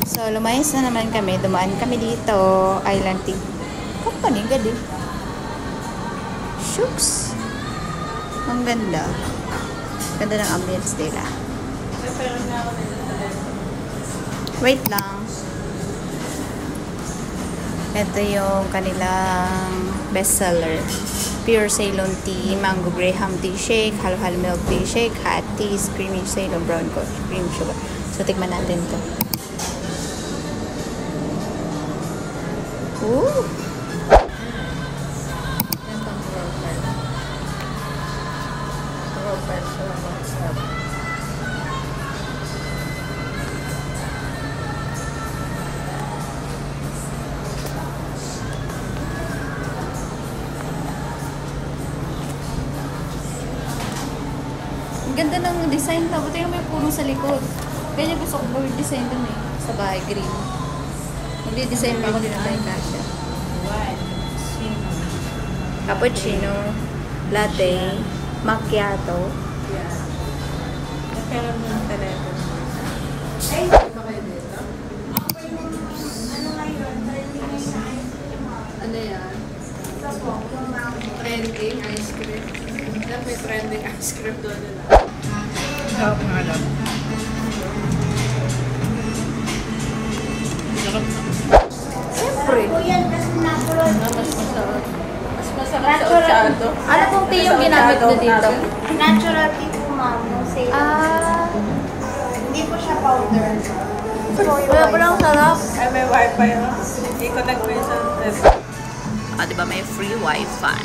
So, lumayas na naman kami. Dumaan kami dito. Island Tea Company. Gadi. Shucks. Ang ganda. Ganda ng ambience nila. Wait lang. Ito yung kanilang bestseller. Pure Ceylon Tea, Mango Graham Tea Shake, Halo-Halo Milk Tea Shake, Hot Teas, Creamy Ceylon Brown Cream Sugar. So, tikman natin to. Ooh! Ang ganda ng design. Tapos yung may puno sa likod. Ganyan gusto ko gawin design dun eh. Sa bahay, green. Magdi-design pa ako din ng kasha. Cappuccino, latte, macchiato. Yeah. Nagkaroon mo ng telephone. Ay, Ba kayo dito? ano ngayon? Ano yan? Ito po, Trending ice cream. May trending ice cream doon nila. Sarap nga lang. Siyempre. po yan kasi natural. Mas masarap. Mas masarap sa Natural. Ochado. Ano pong tea yung ginamit nyo dito? Natural tea po, ma'am. No say. Hindi po siya powder. Wala po lang sarap. Ay, may wifi. Hindi ko nag-mention. Diba may free wifi?